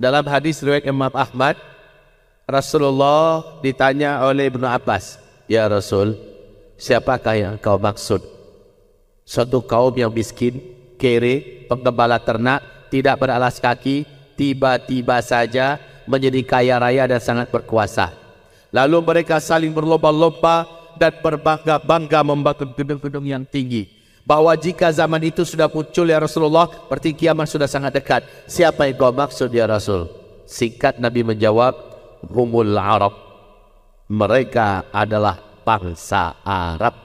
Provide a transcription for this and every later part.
Dalam hadis riwayat Imam Ahmad, Rasulullah ditanya oleh Ibnu Abbas, "Ya Rasul, siapakah yang kau maksud? Suatu kaum yang miskin, kere, penggembala ternak, tidak beralas kaki, tiba-tiba saja menjadi kaya raya dan sangat berkuasa. Lalu mereka saling berlomba-lomba dan berbangga-bangga membangun gedung-gedung yang tinggi. Bahwa jika zaman itu sudah muncul ya Rasulullah, berarti kiamat sudah sangat dekat. Siapa yang kau maksud ya Rasul?" Singkat Nabi menjawab, "Humul Arab." Mereka adalah bangsa Arab.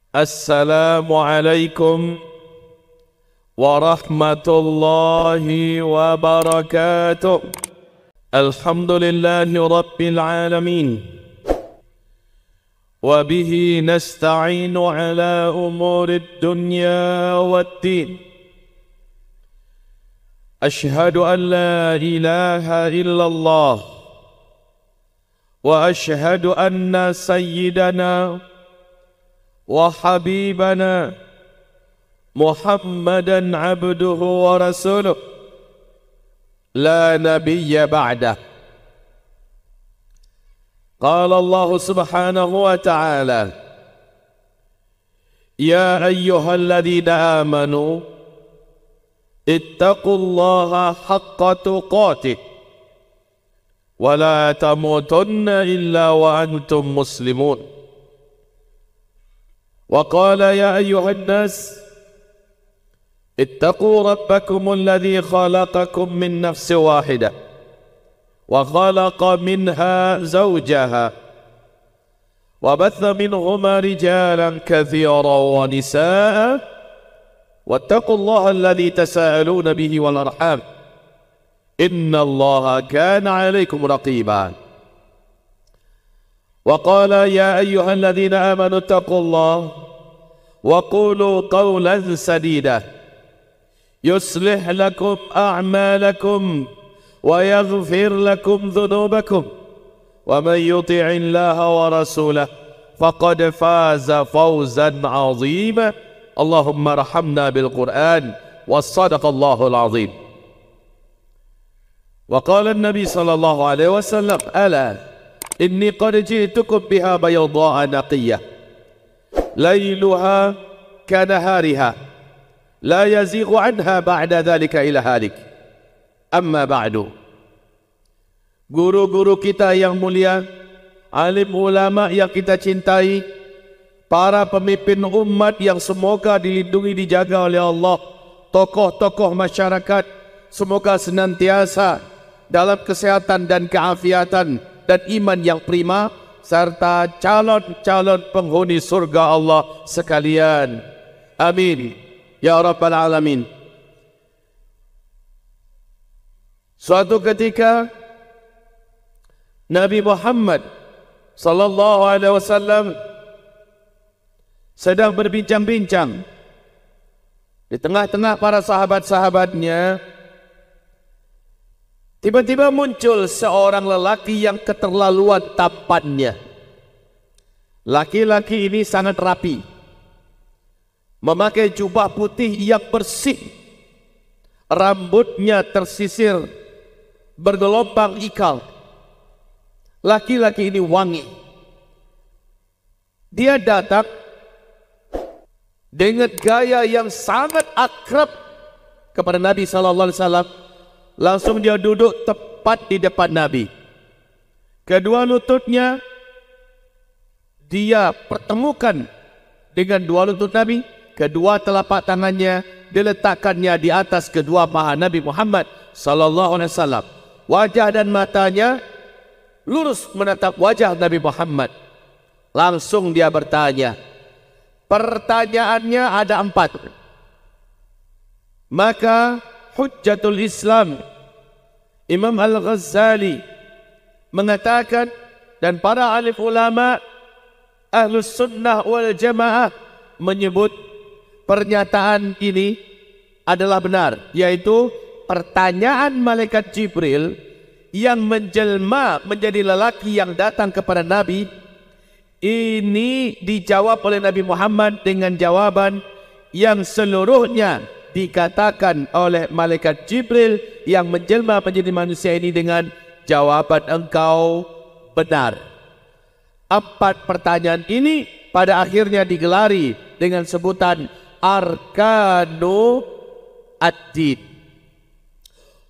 Assalamualaikum warahmatullahi wabarakatuh. Alhamdulillahi rabbil alamin. Wa bihi nasta'inu ala umurid dunya waddin. Ashhadu an la ilaha illallah wa ashhadu anna sayyidana wa habibana Muhammadan abduhu wa rasuluh la nabiyya ba'dah. Qala Allah subhanahu wa ta'ala, "Ya ayyuhalladzina amanu ittaqullaha haqqa tuqatih wa la tamutunna illa wa antum muslimun." Wa qala ya ayyuhan nas ittaqu rabbakum alladhi khalaqakum min nafsin wahidah wa khalaqa minha zawjaha wa batha minhuma rijalan katsiran wa nisaa wattaqullaha alladhi tasaaluna bihi wal arham innallaha kana 'alaykum raqiba. Wa qala ya ayyuhalladzina amanu ittaqullaha wa qulu qawlan sadida yuslih lakum a'malakum wa yaghfir lakum dhunubakum wa man yuti'illaha wa rasulahu faqad faza fawzan 'azima. Allahumma arhamna bil Qur'an wa sadaqallahul 'azim. Wa qala an-nabi sallallahu alaihi wasallam, "Ala inni qad ji'tukum biha bayadha'a naqiyyah layluha kanahariha la yazighu anha ba'da dhalika ila halik." Amma ba'du. Guru-guru kita yang mulia, alim ulama yang kita cintai, para pemimpin umat yang semoga dilindungi dijaga oleh Allah, tokoh-tokoh masyarakat semoga senantiasa dalam kesehatan dan keafiatan dan iman yang prima, serta calon-calon penghuni surga Allah sekalian. Amin ya rabbal alamin. Suatu ketika Nabi Muhammad sallallahu alaihi wasallam sedang berbincang-bincang di tengah-tengah para sahabat-sahabatnya. Tiba-tiba muncul seorang lelaki yang keterlaluan tampannya. Laki-laki ini sangat rapi, memakai jubah putih yang bersih, rambutnya tersisir bergelombang ikal. Laki-laki ini wangi. Dia datang dengan gaya yang sangat akrab kepada Nabi sallallahu alaihi wasallam. Langsung dia duduk tepat di depan Nabi. Kedua lututnya dia pertemukan dengan dua lutut Nabi. Kedua telapak tangannya diletakkannya di atas kedua paha Nabi Muhammad sallallahu alaihi wasallam. Wajah dan matanya lurus menatap wajah Nabi Muhammad. Langsung dia bertanya. Pertanyaannya ada 4. Maka Hujjatul Islam Imam Al-Ghazali mengatakan, dan para alim ulama Ahlus Sunnah wal Jamaah menyebut pernyataan ini adalah benar, yaitu pertanyaan malaikat Jibril yang menjelma menjadi lelaki yang datang kepada Nabi, ini dijawab oleh Nabi Muhammad dengan jawaban yang seluruhnya dikatakan oleh malaikat Jibril yang menjelma menjadi manusia ini dengan jawaban engkau benar. 4 pertanyaan ini pada akhirnya digelari dengan sebutan Arkanu Ad-Din,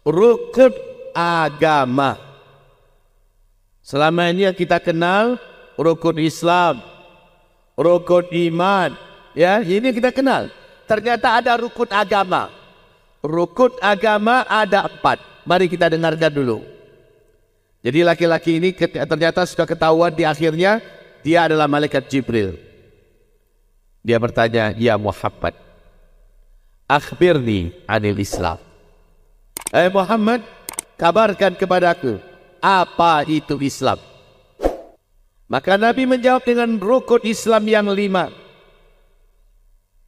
rukun agama. Selama ini yang kita kenal rukun Islam, rukun iman, ya, ini kita kenal. Ternyata ada rukun agama. Rukun agama ada 4. Mari kita dengarkan dulu. Jadi laki-laki ini ternyata sudah ketahuan di akhirnya dia adalah malaikat Jibril. Dia bertanya, ya Muhammad, akhbirni anil Islam. Muhammad, kabarkan kepadaku apa itu Islam. Maka Nabi menjawab dengan rukun Islam yang 5.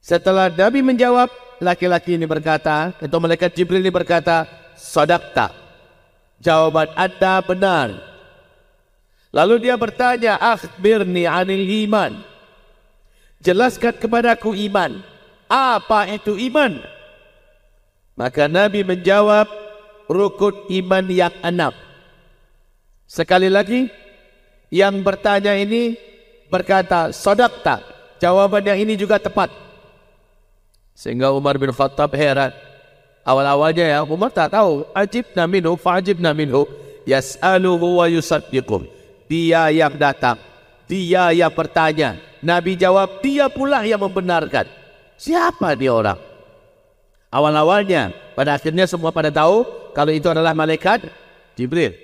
Setelah Nabi menjawab, laki-laki ini berkata, atau malaikat Jibril ini berkata, sadaqta, jawaban Anda benar. Lalu dia bertanya, akhbirni anil iman, jelaskan kepadaku iman. Apa itu iman? Maka Nabi menjawab, rukun iman yang 6. Sekali lagi, yang bertanya ini berkata, sadaqta, jawaban yang ini juga tepat. Sehingga Umar bin Khattab heran. Awal-awalnya ya, Umar tak tahu. Ajibna minhu fa'ajibna minhu, yas'aluhu wa yusaddiqum. Dia yang datang, dia yang bertanya, Nabi jawab, dia pula yang membenarkan. Siapa dia orang? Awal-awalnya, pada akhirnya semua pada tahu kalau itu adalah malaikat Jibril.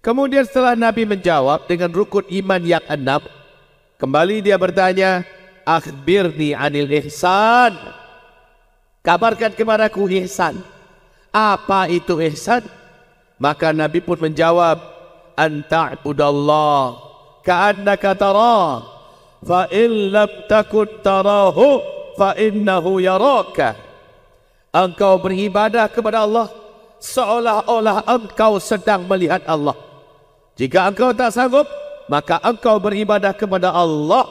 Kemudian setelah Nabi menjawab dengan rukun iman yang 6, kembali dia bertanya, akhbirni anil ihsan, kabarkan kepadaku ihsan. Apa itu ihsan? Maka Nabi pun menjawab, anta'budallah ka'annaka tarah, fa in lam takun tarahu fa innahu yaraka. Engkau beribadah kepada Allah seolah-olah engkau sedang melihat Allah. Jika engkau tak sanggup, maka engkau beribadah kepada Allah,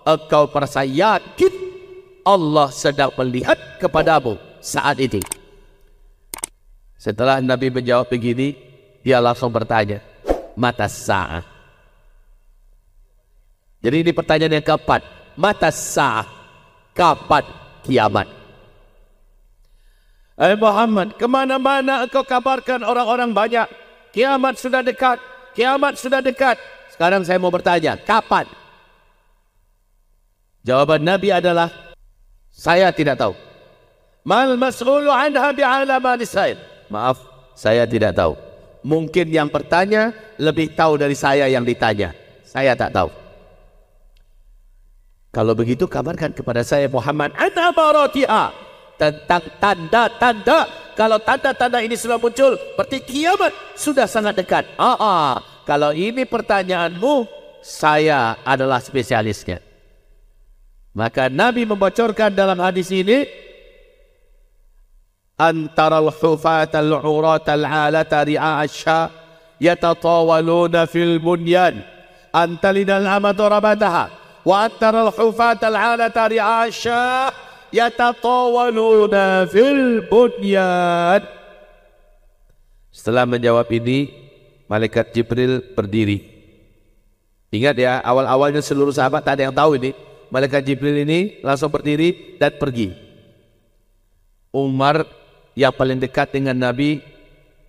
engkau merasa yakin Allah sedang melihat kepadamu saat ini. Setelah Nabi menjawab begini, dia langsung bertanya, mata sa'ah. Jadi ini pertanyaan yang keempat, mata sa'ah, kapan kiamat? Muhammad, kemana-mana engkau kabarkan orang-orang banyak, kiamat sudah dekat, kiamat sudah dekat. Sekarang saya mau bertanya, kapan? Jawaban Nabi adalah, saya tidak tahu. Mal mas'ulu anha bi'alama lisail. Maaf, saya tidak tahu. Mungkin yang bertanya lebih tahu dari saya yang ditanya. Saya tak tahu. Kalau begitu kabarkan kepada saya Muhammad ana baratiha, tentang tanda-tanda. Kalau tanda-tanda ini sudah muncul, berarti kiamat sudah sangat dekat. Kalau ini pertanyaanmu, saya adalah spesialisnya. Maka Nabi membocorkan dalam hadis ini, antara al-hufat al-urat al-alata ri'a'asya yatatawaluna fil bunyan antalina al-amatu rabataha wa antara al-hufat al-alata ri'a'asya yatatawaluna fil bunyan. Setelah menjawab ini, malaikat Jibril berdiri. Ingat ya, awal-awalnya seluruh sahabat tak ada yang tahu ini. Malaikat Jibril ini langsung berdiri dan pergi. Umar yang paling dekat dengan Nabi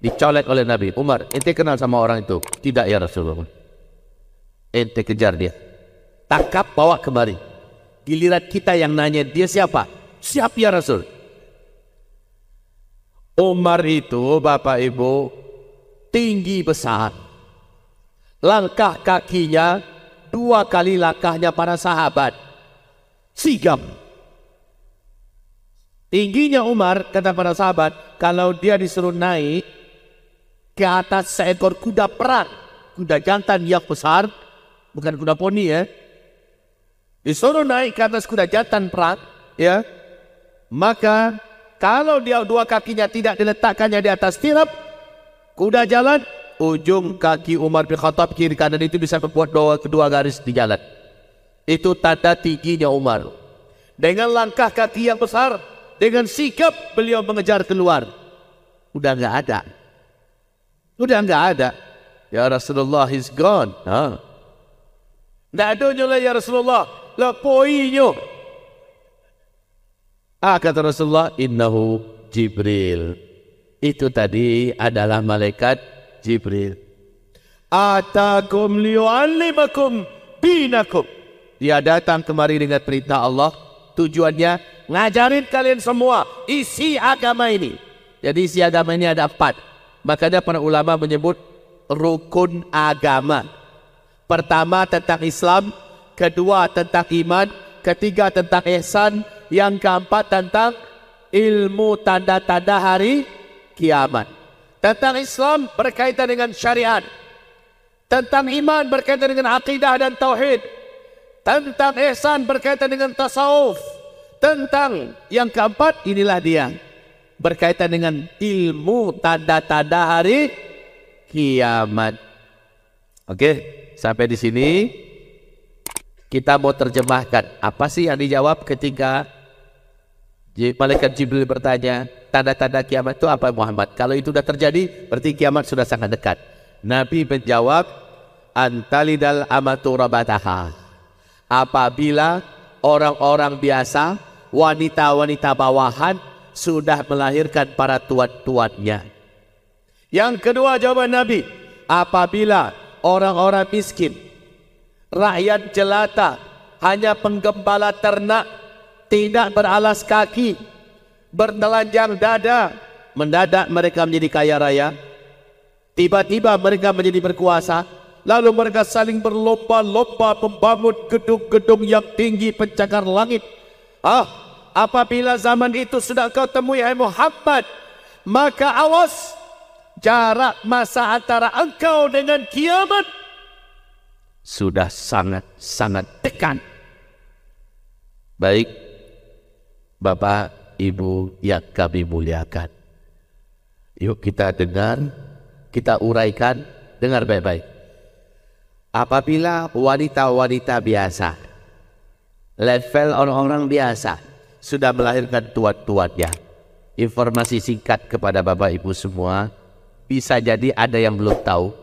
dicolek oleh Nabi. Umar, ente kenal sama orang itu? Tidak ya Rasulullah. Ente kejar dia, tangkap, bawa kemari. Giliran kita yang nanya, dia siapa? Siap ya Rasul. Umar itu, Bapak Ibu, tinggi besar. Langkah kakinya 2 kali langkahnya para sahabat. Sigap. Tingginya Umar, kata para sahabat, kalau dia disuruh naik ke atas seekor kuda perang, kuda jantan yang besar, bukan kuda poni ya, disuruh naik ke atas kuda jantan perang, ya, maka kalau dia 2 kakinya tidak diletakkannya di atas tirap, kuda jalan, ujung kaki Umar bin Khattab kiri kanan itu bisa membuat kedua garis di jalan. Itu tanda tingginya Umar. Dengan langkah kaki yang besar, dengan sikap beliau mengejar keluar. Udah nggak ada. Udah nggak ada. Ya Rasulullah, he's gone. Nggak ada nyolah ya Rasulullah. Lepoinyo. Kata Rasulullah, innahu Jibril. Itu tadi adalah malaikat Jibril. Atakum liyu'allimakum dinakum. Dia datang kemari dengan perintah Allah. Tujuannya ngajarin kalian semua isi agama ini. Jadi isi agama ini ada 4. Makanya para ulama menyebut rukun agama. Pertama tentang Islam, kedua tentang iman, ketiga tentang ihsan, yang keempat tentang ilmu tanda-tanda hari kiamat. Tentang Islam berkaitan dengan syariat. Tentang iman berkaitan dengan akidah dan tauhid. Tentang ihsan berkaitan dengan tasawuf. Tentang yang keempat, inilah dia, berkaitan dengan ilmu tanda-tanda hari kiamat. Oke, sampai di sini kita mau terjemahkan. Apa sih yang dijawab ketika malaikat Jibril bertanya, tanda-tanda kiamat itu apa Muhammad? Kalau itu sudah terjadi, berarti kiamat sudah sangat dekat. Nabi menjawab, antalidal amatu rabataha. Apabila orang-orang biasa, wanita-wanita bawahan sudah melahirkan para tuan-tuannya. Yang kedua jawaban Nabi, apabila orang-orang miskin, rakyat jelata, hanya penggembala ternak, tidak beralas kaki, bertelanjang dada, mendadak mereka menjadi kaya raya. Tiba-tiba mereka menjadi berkuasa, lalu mereka saling berlomba-lomba membangun gedung-gedung yang tinggi pencakar langit. Apabila zaman itu sudah kau temui hai Muhammad, maka awas, jarak masa antara engkau dengan kiamat sudah sangat-sangat dekat. Baik, Bapak, Ibu yang kami muliakan, yuk kita dengar, kita uraikan, dengar baik-baik. Apabila wanita-wanita biasa, level orang-orang biasa, sudah melahirkan tuan-tuannya, informasi singkat kepada Bapak Ibu semua, bisa jadi ada yang belum tahu.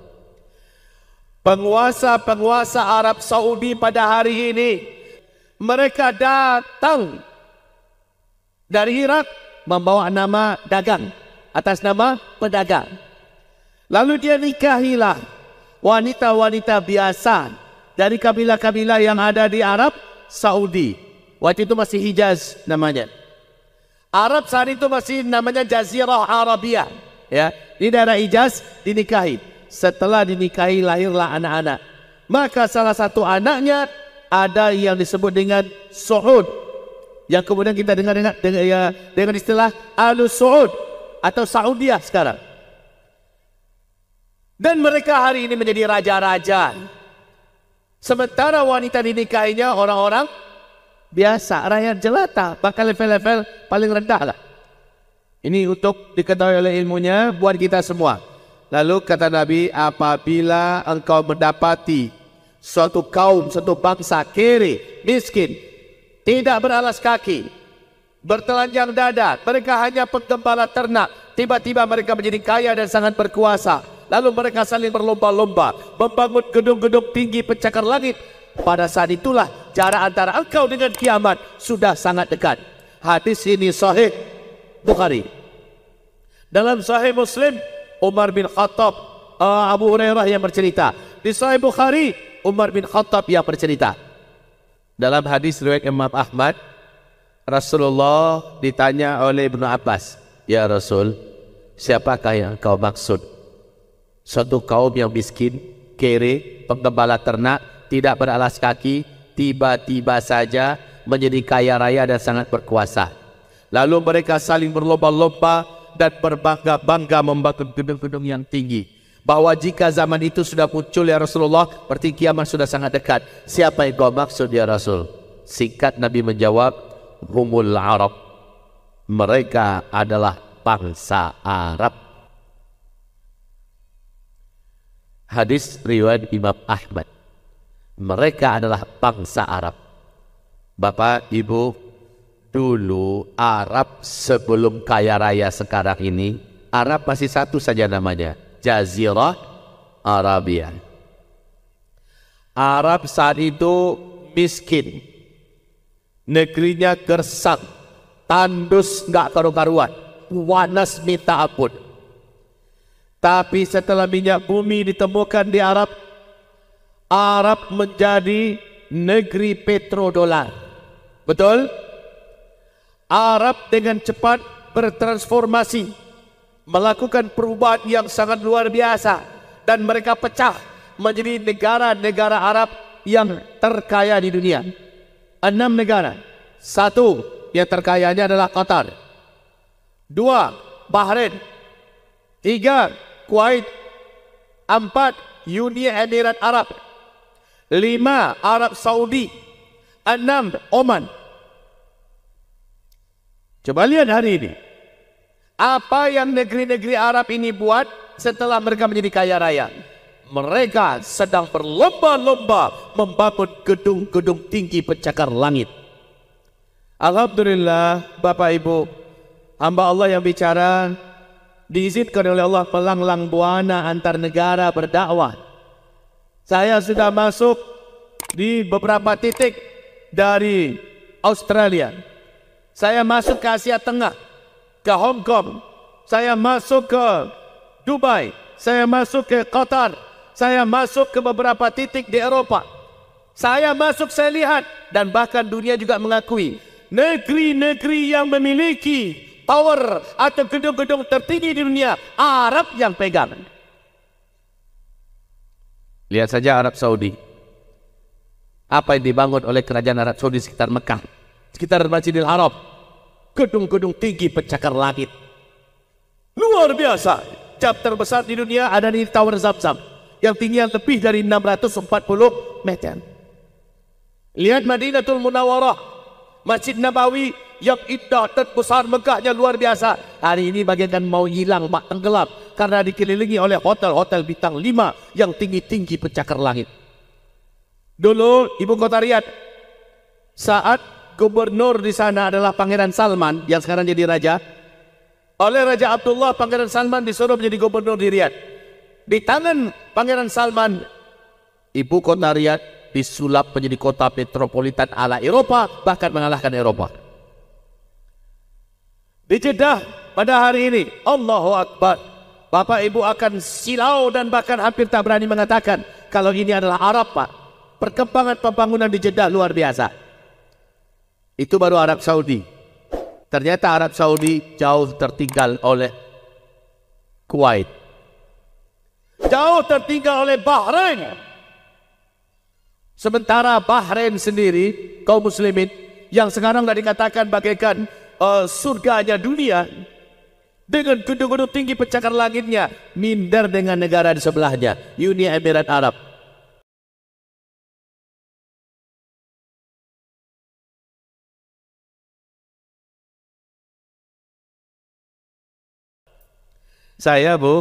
Penguasa-penguasa Arab Saudi pada hari ini, mereka datang dari Irak membawa nama dagang, atas nama pedagang. Lalu dia nikahilah wanita-wanita biasa dari kabilah-kabilah yang ada di Arab Saudi. Waktu itu masih Hijaz namanya. Arab saat itu masih namanya Jazirah Arabiyah. Ya, di daerah Hijaz dinikahi. Setelah dinikahi lahirlah anak-anak. Maka salah satu anaknya ada yang disebut dengan Suud, yang kemudian kita dengar dengan istilah Al Saud atau Saudiah sekarang. Dan mereka hari ini menjadi raja-raja. Sementara wanita dinikahinya orang-orang biasa, rakyat jelata, bahkan level-level paling rendah lah. Ini untuk diketahui oleh ilmunya buat kita semua. Lalu kata Nabi, apabila engkau mendapati suatu kaum, suatu bangsa kere, miskin, tidak beralas kaki, bertelanjang dada, mereka hanya penggembala ternak, tiba-tiba mereka menjadi kaya dan sangat berkuasa. Lalu mereka saling berlomba-lomba membangun gedung-gedung tinggi pencakar langit. Pada saat itulah jarak antara engkau dengan kiamat sudah sangat dekat. Hadis ini sahih Bukhari. Dalam sahih Muslim, Umar bin Khattab, Abu Hurairah yang bercerita. Di sahih Bukhari, Umar bin Khattab yang bercerita. Dalam hadis riwayat Imam Ahmad, Rasulullah ditanya oleh Ibnu Abbas, ya Rasul, siapakah yang kau maksud? Suatu kaum yang miskin, kere, penggembala ternak, tidak beralas kaki, tiba-tiba saja menjadi kaya raya dan sangat berkuasa. Lalu mereka saling berlomba-lomba dan berbangga-bangga membangun gedung-gedung yang tinggi. Bahwa jika zaman itu sudah muncul ya Rasulullah, berarti kiamat sudah sangat dekat. Siapa yang kau maksud ya Rasul? Singkat Nabi menjawab, humul Arab. Mereka adalah bangsa Arab. Hadis riwayat Imam Ahmad. Mereka adalah bangsa Arab. Bapak, Ibu, dulu Arab sebelum kaya raya sekarang ini, Arab masih satu saja namanya, Jazirah Arabia. Arab saat itu miskin, negerinya gersang, tandus nggak karu-karuan, panas minta ampun. Tapi setelah minyak bumi ditemukan di Arab, Arab menjadi negeri petrodolar. Betul? Arab dengan cepat bertransformasi, melakukan perubahan yang sangat luar biasa, dan mereka pecah menjadi negara-negara Arab yang terkaya di dunia. 6 negara. 1 yang terkayanya adalah Qatar. 2 Bahrain. 3 Kuwait. 4 Uni Emirat Arab. 5 Arab Saudi. 6 Oman. Coba lihat hari ini, apa yang negeri-negeri Arab ini buat setelah mereka menjadi kaya raya. Mereka sedang berlomba-lomba membangun gedung-gedung tinggi pencakar langit. Alhamdulillah, Bapak Ibu, hamba Allah yang bicara, diizinkan oleh Allah melanglang buana antar negara berdakwah. Saya sudah masuk di beberapa titik dari Australia. Saya masuk ke Asia Tengah, ke Hong Kong. Saya masuk ke Dubai. Saya masuk ke Qatar. Saya masuk ke beberapa titik di Eropa. Saya masuk, saya lihat, dan bahkan dunia juga mengakui, negeri-negeri yang memiliki tower atau gedung-gedung tertinggi di dunia, Arab yang pegang. Lihat saja Arab Saudi. Apa yang dibangun oleh kerajaan Arab Saudi sekitar Mekah, sekitar Masjidil Haram, gedung-gedung tinggi pencakar langit. Luar biasa. Jam terbesar di dunia ada di Tower Zamzam yang tingginya lebih dari 640 meter. Lihat Madinatul Munawwarah, Masjid Nabawi yang indah dan besar megahnya luar biasa. Hari ini bagaikan mau hilang, mak tenggelam karena dikelilingi oleh hotel-hotel bintang 5 yang tinggi-tinggi pencakar langit. Dulu ibu kota Riyadh, saat gubernur di sana adalah Pangeran Salman yang sekarang jadi raja. Oleh Raja Abdullah, Pangeran Salman disuruh menjadi gubernur di Riyadh. Di tangan Pangeran Salman, ibu kota Riyadh disulap menjadi kota metropolitan ala Eropa, bahkan mengalahkan Eropa. Di Jeddah pada hari ini, Allahu Akbar, Bapak Ibu akan silau dan bahkan hampir tak berani mengatakan kalau ini adalah Arab, Pak. Perkembangan pembangunan di Jeddah luar biasa. Itu baru Arab Saudi. Ternyata Arab Saudi jauh tertinggal oleh Kuwait, jauh tertinggal oleh Bahrain. Sementara Bahrain sendiri, kaum muslimin yang sekarang tidak dikatakan bagaikan surganya dunia, dengan gedung-gedung tinggi pencakar langitnya, minder dengan negara di sebelahnya, Uni Emirat Arab. Saya, Bu,